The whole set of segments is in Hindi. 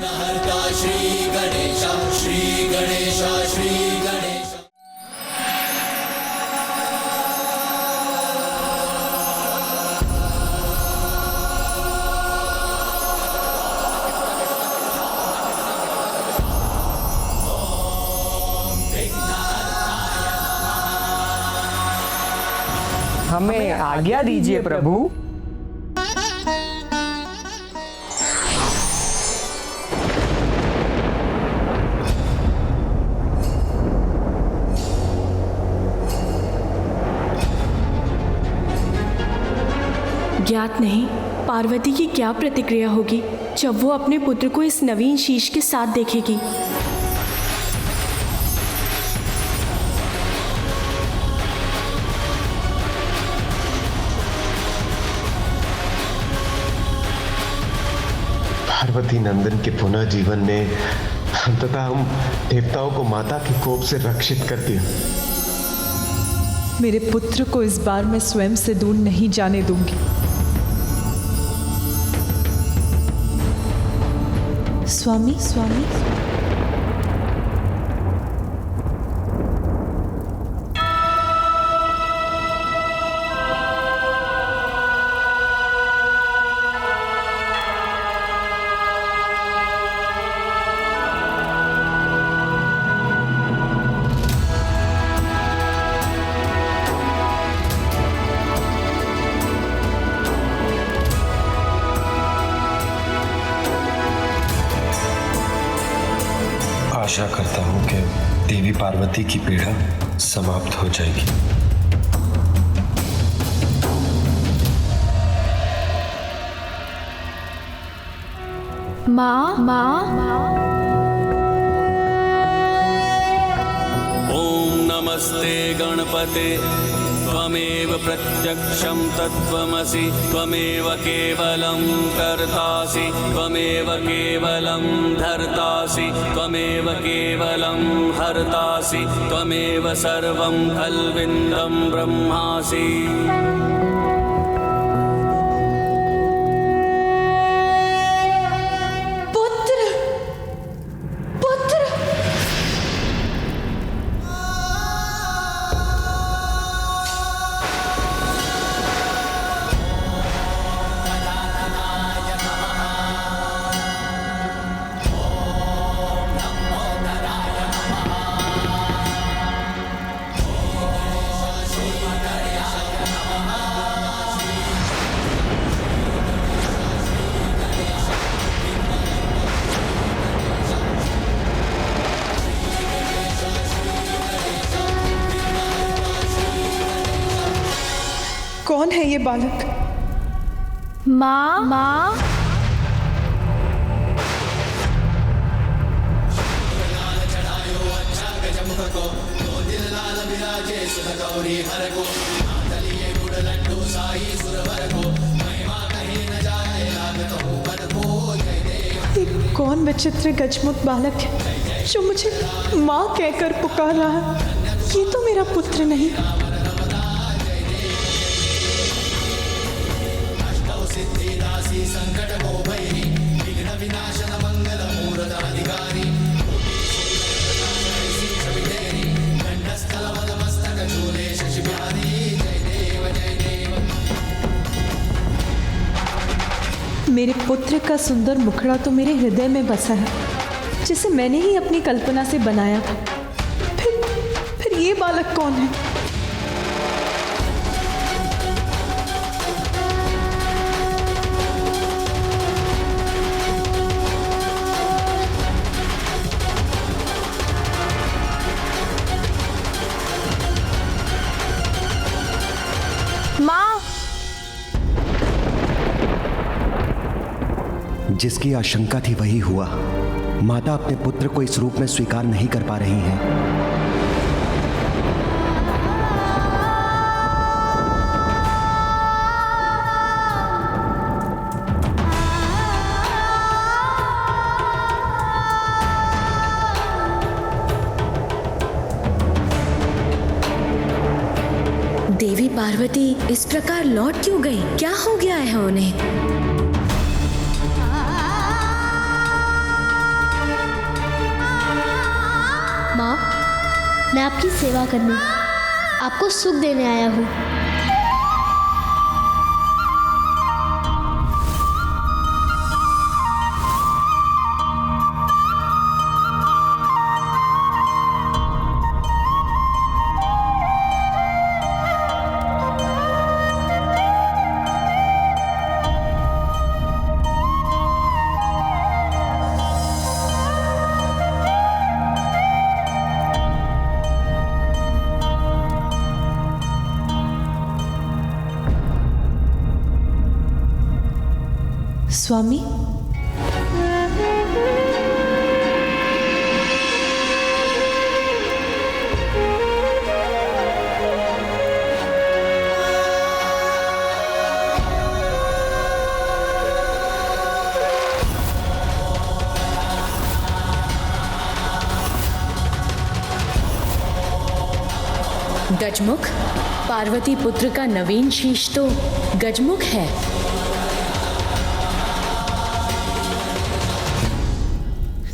विघ्नहर्ता श्री गणेश, श्री गणेश, श्री गणेश। हमें आज्ञा दीजिए प्रभु। ज्ञात नहीं पार्वती की क्या प्रतिक्रिया होगी जब वो अपने पुत्र को इस नवीन शीश के साथ देखेगी। पार्वती नंदन के पुनः जीवन ने अंततः हम देवताओं को माता के कोप से रक्षित कर दिया। मेरे पुत्र को इस बार मैं स्वयं से दूर नहीं जाने दूंगी। स्वामी, स्वामी, आशा करता हूं कि देवी पार्वती की पीड़ा समाप्त हो जाएगी। माँ ओम नमस्ते गणपते, त्वमेव प्रत्यक्षं तत्त्वमसि, त्वमेव केवलं कर्तासि, त्वमेव केवलं धर्तासि, त्वमेव केवलं हर्तासि, त्वमेव सर्वं खल्विन्दं ब्रह्मासि। कौन है ये बालक? माँ ये कौन विचित्र गजमुख बालक है जो मुझे माँ कहकर पुकार रहा है? ये तो मेरा पुत्र नहीं। मेरे पुत्र का सुंदर मुखड़ा तो मेरे हृदय में बसा है, जिसे मैंने ही अपनी कल्पना से बनाया था। फिर ये बालक कौन है? जिसकी आशंका थी वही हुआ। माता अपने पुत्र को इस रूप में स्वीकार नहीं कर पा रही हैं। देवी पार्वती इस प्रकार लौट क्यों गई? क्या हो गया है उन्हें? आपकी सेवा करने, आपको सुख देने आया हूँ। स्वामी, गजमुख, पार्वती पुत्र का नवीन शीश तो गजमुख है।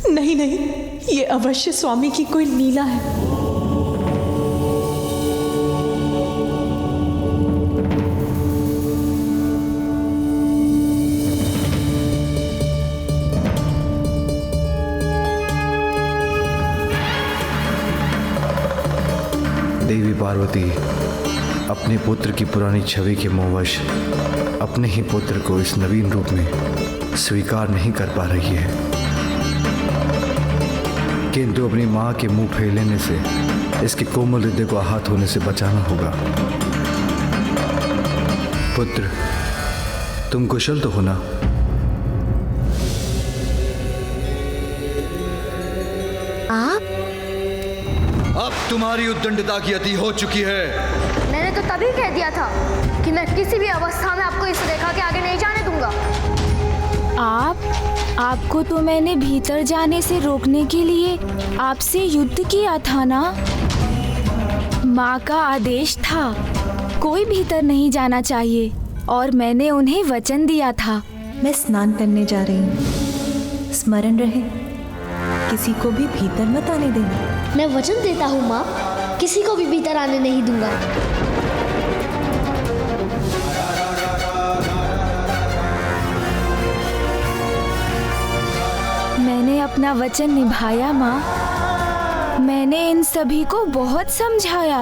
नहीं नहीं, ये अवश्य स्वामी की कोई लीला है। देवी पार्वती अपने पुत्र की पुरानी छवि के मोहवश अपने ही पुत्र को इस नवीन रूप में स्वीकार नहीं कर पा रही है, किंतु अपनी मां के मुंह फैलने से इसके कोमल हृदय को आहत होने से बचाना होगा। पुत्र, तुम कुशल तो हो ना? आप? अब तुम्हारी उद्दंडता की अति हो चुकी है। मैंने तो तभी कह दिया था कि मैं किसी भी अवस्था में आपको इस रेखा के आगे नहीं जाने दूंगा। आपको तो मैंने भीतर जाने से रोकने के लिए आपसे युद्ध किया था ना? माँ का आदेश था कोई भीतर नहीं जाना चाहिए और मैंने उन्हें वचन दिया था। मैं स्नान करने जा रही हूँ, स्मरण रहे किसी को भी भीतर मत आने देना। मैं वचन देता हूँ माँ, किसी को भी भीतर आने नहीं दूंगा। मैंने अपना वचन निभाया माँ। मैंने इन सभी को बहुत समझाया,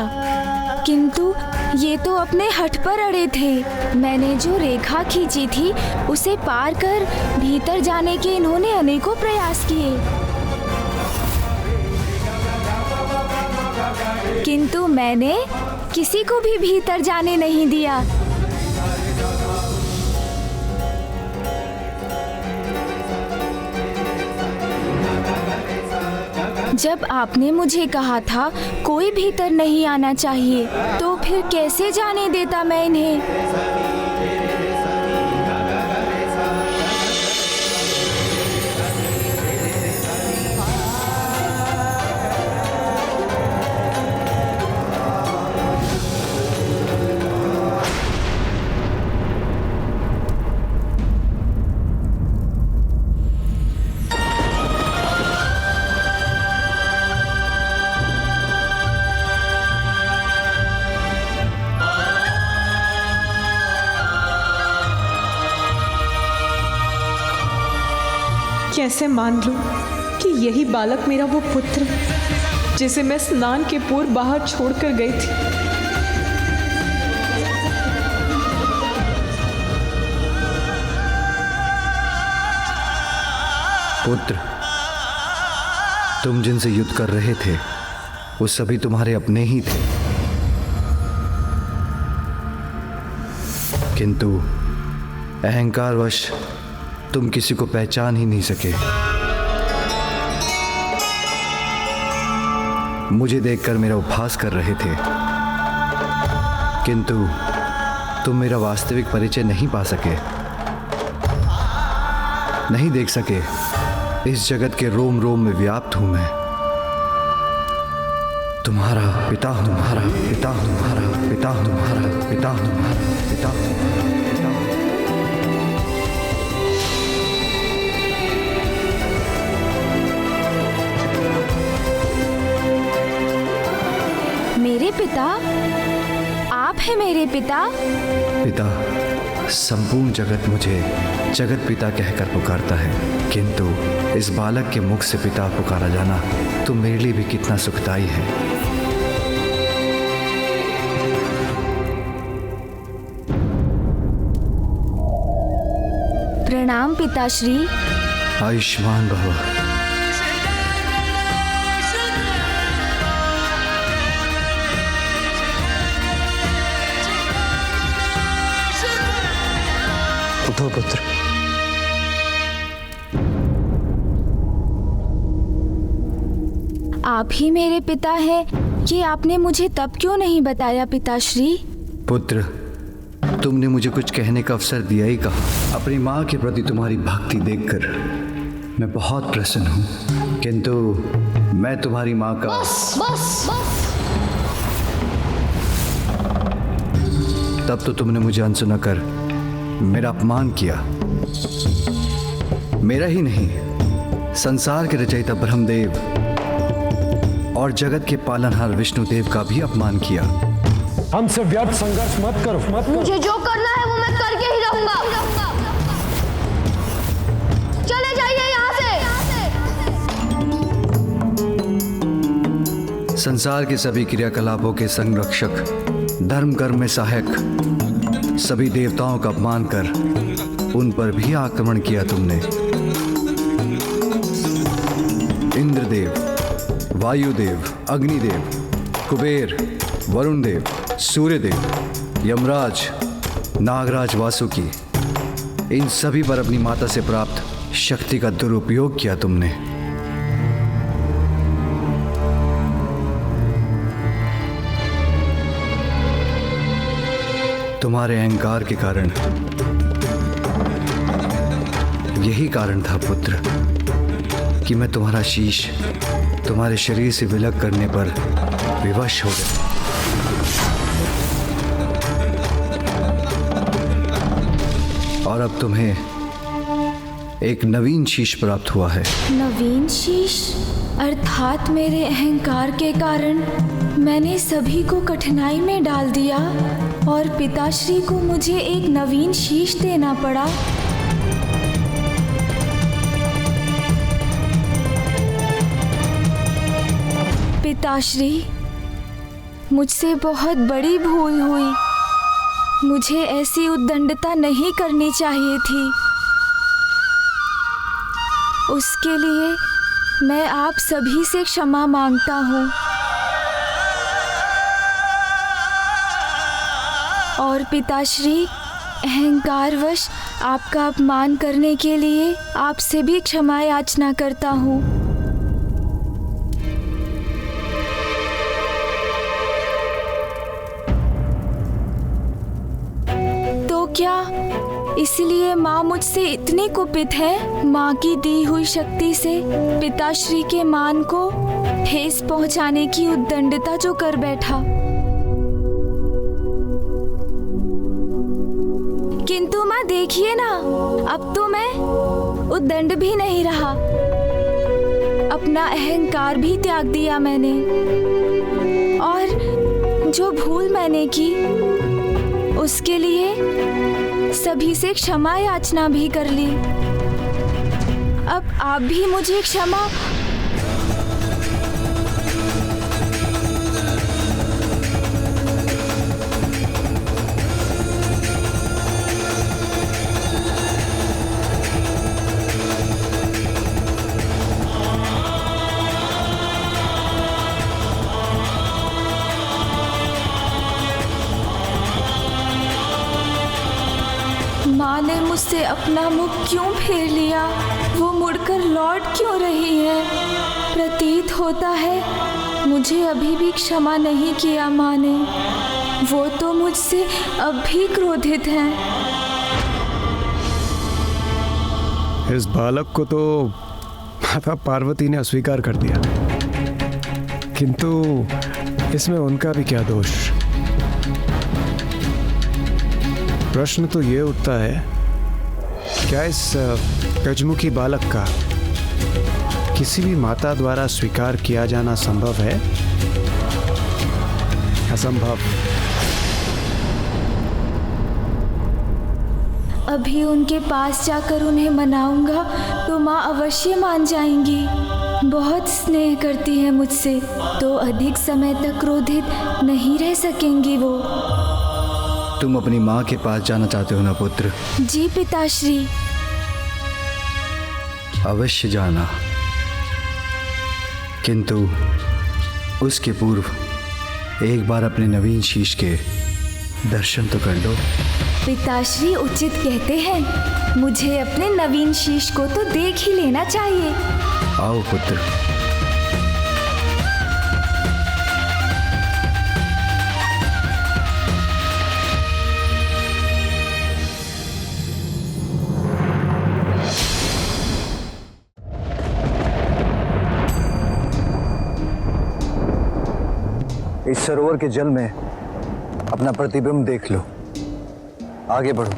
किंतु ये तो अपने हठ पर अड़े थे। मैंने जो रेखा खींची थी उसे पार कर भीतर जाने के इन्होंने अनेकों प्रयास किए, किंतु मैंने किसी को भी भीतर जाने नहीं दिया। जब आपने मुझे कहा था कोई भीतर नहीं आना चाहिए, तो फिर कैसे जाने देता मैं इन्हें? कैसे मान लूं कि यही बालक मेरा वो पुत्र है जिसे मैं स्नान के पूर्व बाहर छोड़कर गई थी। पुत्र, तुम जिनसे युद्ध कर रहे थे वो सभी तुम्हारे अपने ही थे, किंतु अहंकारवश तुम किसी को पहचान ही नहीं सके। मुझे देखकर मेरा उपहास कर रहे थे, किंतु तुम मेरा वास्तविक परिचय नहीं पा सके, नहीं देख सके। इस जगत के रोम रोम में व्याप्त हूं मैं। तुम्हारा पिता हूं, तुम्हारा पिता हूं, तुम्हारा पिता हूं, तुम्हारा पिता हूं, तुम्हारा पिता हूं। पिता, आप हैं मेरे पिता? पिता, संपूर्ण जगत मुझे जगत पिता कहकर पुकारता है, किंतु इस बालक के मुख से पिता पुकारा जाना तो मेरे लिए भी कितना सुखदायी है। प्रणाम पिताश्री। आयुष्मान भव। उठो पुत्र। आप ही मेरे पिता हैं कि आपने मुझे तब क्यों नहीं बताया पिताश्री? पुत्र, तुमने मुझे कुछ कहने का अवसर दिया ही कहा। अपनी माँ के प्रति तुम्हारी भक्ति देखकर मैं बहुत प्रसन्न हूँ, किंतु मैं तुम्हारी माँ का बस बस बस। तब तो तुमने मुझे अनसुना कर मेरा अपमान किया। मेरा ही नहीं, संसार के रचयिता ब्रह्मदेव और जगत के पालनहार विष्णुदेव का भी अपमान किया। हमसे व्यर्थ संघर्ष मत करो, मत करो। मुझे जो करना है वो मैं करके ही रहूंगा। चले जाइए यहाँ से। संसार के सभी क्रियाकलापों के संरक्षक, धर्म कर्म में सहायक सभी देवताओं का अपमान कर उन पर भी आक्रमण किया तुमने। इंद्रदेव, वायुदेव, अग्निदेव, कुबेर, वरुण देव, सूर्यदेव, यमराज, नागराज, वासुकी, इन सभी पर अपनी माता से प्राप्त शक्ति का दुरुपयोग किया तुमने। तुम्हारे अहंकार के कारण, यही कारण था पुत्र कि मैं तुम्हारा शीश तुम्हारे शरीर से विलग करने पर विवश हो गया। और अब तुम्हें एक नवीन शीश प्राप्त हुआ है। नवीन शीश? अर्थात मेरे अहंकार के कारण मैंने सभी को कठिनाई में डाल दिया और पिताश्री को मुझे एक नवीन शीश देना पड़ा। पिताश्री, मुझसे बहुत बड़ी भूल हुई। मुझे ऐसी उद्दंडता नहीं करनी चाहिए थी। उसके लिए मैं आप सभी से क्षमा मांगता हूँ। और पिताश्री, अहंकारवश आपका अपमान करने के लिए आपसे भी क्षमा याचना करता हूँ। क्या इसलिए माँ मुझसे इतनी कुपित है? माँ की दी हुई शक्ति से पिताश्री के मान को ठेस पहुँचाने की उद्दंडता जो कर बैठा। किंतु माँ देखिए ना, अब तो मैं उद्दंड भी नहीं रहा। अपना अहंकार भी त्याग दिया मैंने और जो भूल मैंने की उसके लिए सभी से क्षमा याचना भी कर ली। अब आप भी मुझे क्षमा। माँ ने मुझसे अपना मुख क्यों फेर लिया? वो मुड़कर लौट क्यों रही है? प्रतीत होता है मुझे अभी भी क्षमा नहीं किया माँ ने। वो तो मुझसे अब भी क्रोधित हैं। इस बालक को तो माता पार्वती ने अस्वीकार कर दिया, किंतु इसमें उनका भी क्या दोष? प्रश्न तो ये उठता है, क्या इस गजमुखी बालक का किसी भी माता द्वारा स्वीकार किया जाना संभव है? असंभव। अभी उनके पास जाकर उन्हें मनाऊंगा तो माँ अवश्य मान जाएंगी। बहुत स्नेह करती है मुझसे, तो अधिक समय तक क्रोधित नहीं रह सकेंगी वो। तुम अपनी माँ के पास जाना चाहते हो ना पुत्र? जी पिताश्री। अवश्य जाना, किंतु उसके पूर्व एक बार अपने नवीन शीश के दर्शन तो कर लो। पिताश्री उचित कहते हैं, मुझे अपने नवीन शीश को तो देख ही लेना चाहिए। आओ पुत्र। इस सरोवर के जल में अपना प्रतिबिंब देख लो। आगे बढ़ो।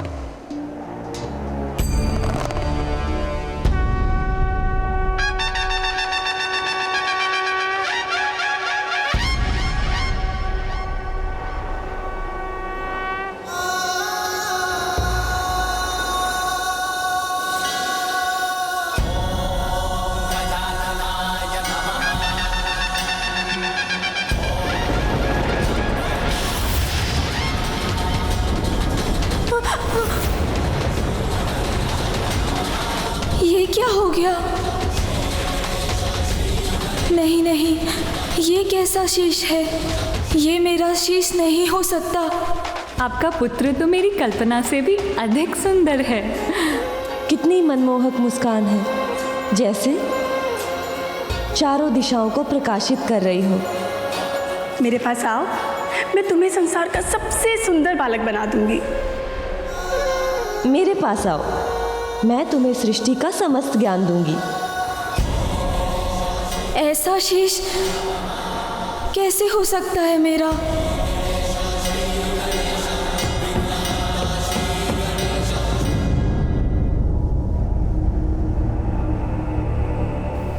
ये क्या हो गया? नहीं नहीं, ये कैसा शीश है? ये मेरा शीश नहीं हो सकता। आपका पुत्र तो मेरी कल्पना से भी अधिक सुंदर है। कितनी मनमोहक मुस्कान है, जैसे चारों दिशाओं को प्रकाशित कर रही हो। मेरे पास आओ, मैं तुम्हें संसार का सबसे सुंदर बालक बना दूंगी। मेरे पास आओ, मैं तुम्हें सृष्टि का समस्त ज्ञान दूंगी। ऐसा शीश कैसे हो सकता है मेरा?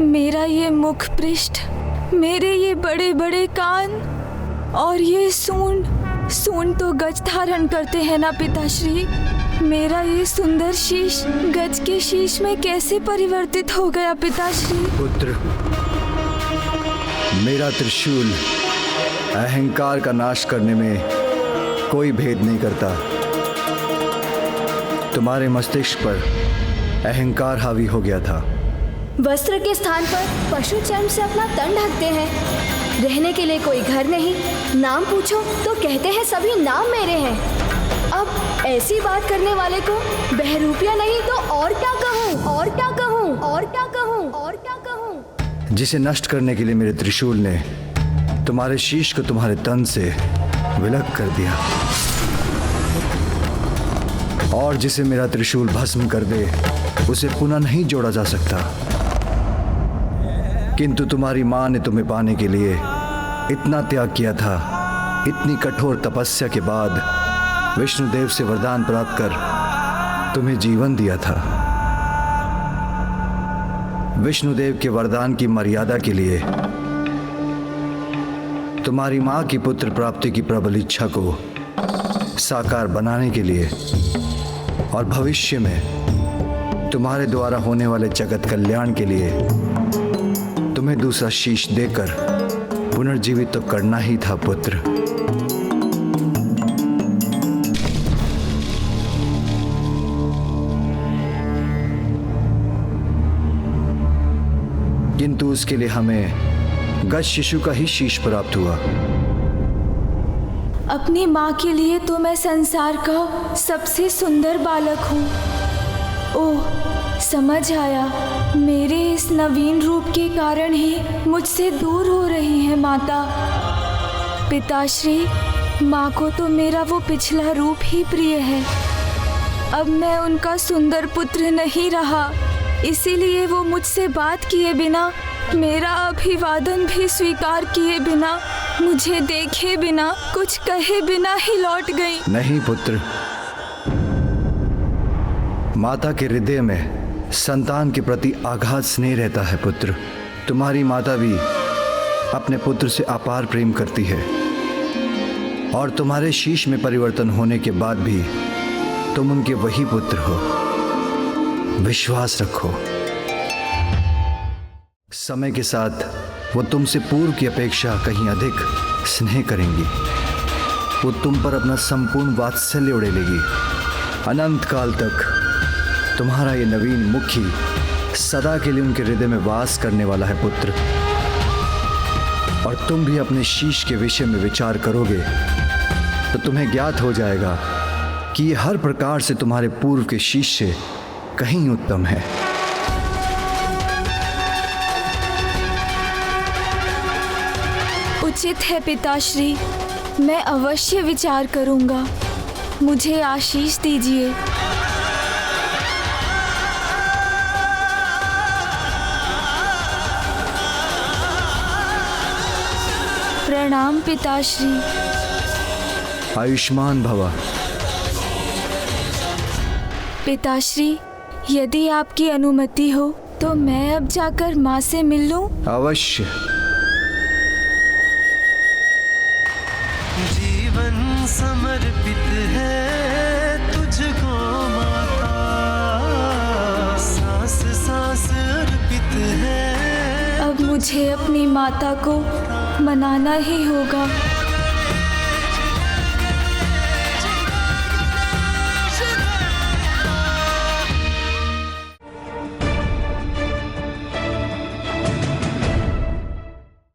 मेरा ये मुख पृष्ठ, मेरे ये बड़े बड़े कान और ये सूंड तो गज धारण करते हैं ना पिताश्री। मेरा ये सुंदर शीश गज के शीश में कैसे परिवर्तित हो गया पिताश्री? पुत्र, मेरा त्रिशूल अहंकार का नाश करने में कोई भेद नहीं करता। तुम्हारे मस्तिष्क पर अहंकार हावी हो गया था। वस्त्र के स्थान पर पशु चर्म से अपना तन ढकते हैं। रहने के लिए कोई घर नहीं, नाम पूछो तो कहते हैं सभी नाम मेरे हैं। अब ऐसी बात करने वाले को बहरूपिया नहीं तो और क्या कहूँ, और क्या कहूँ, और क्या कहूँ, और क्या कहूँ। जिसे नष्ट करने के लिए मेरे त्रिशूल ने तुम्हारे शीश को तुम्हारे तन से विलग कर दिया, और जिसे मेरा त्रिशूल भस्म कर दे उसे पुनः नहीं जोड़ा जा सकता। किंतु तुम्हारी माँ ने तुम्हें पाने के लिए इतना त्याग किया था। इतनी कठोर तपस्या के बाद विष्णुदेव से वरदान प्राप्त कर तुम्हें जीवन दिया था। विष्णुदेव के वरदान की मर्यादा के लिए तुम्हारी माँ की पुत्र प्राप्ति की प्रबल इच्छा को साकार बनाने के लिए और भविष्य में तुम्हारे द्वारा होने वाले जगत कल्याण के लिए तुम्हें दूसरा शीश देकर पुनर्जीवित तो करना ही था पुत्र। किंतु उसके लिए हमें गज शिशु का ही शीश प्राप्त हुआ। अपनी माँ के लिए तो मैं संसार का सबसे सुंदर बालक हूँ। ओह, समझ आया, मेरे इस नवीन रूप के कारण ही मुझसे दूर हो रही है माता। पिताश्री, माँ को तो मेरा वो पिछला रूप ही प्रिय है। अब मैं उनका सुंदर पुत्र नहीं रहा, इसीलिए वो मुझसे बात किए बिना, मेरा अभिवादन भी स्वीकार किए बिना, मुझे देखे बिना, कुछ कहे बिना ही लौट गई। नहीं पुत्र, माता के हृदय में संतान के प्रति आगाध स्नेह रहता है पुत्र। तुम्हारी माता भी अपने पुत्र से अपार प्रेम करती है, और तुम्हारे शीश में परिवर्तन होने के बाद भी तुम उनके वही पुत्र हो। विश्वास रखो, समय के साथ वो तुमसे पूर्व की अपेक्षा कहीं अधिक स्नेह करेंगी। वो तुम पर अपना संपूर्ण वात्सल्य उड़ेलेगी। अनंत काल तक तुम्हारा ये नवीन मुखी सदा के लिए उनके हृदय में वास करने वाला है पुत्र। और तुम भी अपने शीश के विषय में विचार करोगे तो तुम्हें ज्ञात हो जाएगा कि ये हर प्रकार से तुम्हारे पूर्व के शीश से कहीं उत्तम है। उचित है पिताश्री, मैं अवश्य विचार करूंगा। मुझे आशीष दीजिए। प्रणाम पिताश्री। आयुष्मान भवा। पिताश्री, यदि आपकी अनुमति हो तो मैं अब जाकर माँ से मिल लूं? अवश्य। जीवन समर्पित है तुझको माता, सांस सांस अर्पित है। अब मुझे अपनी माता को मनाना ही होगा।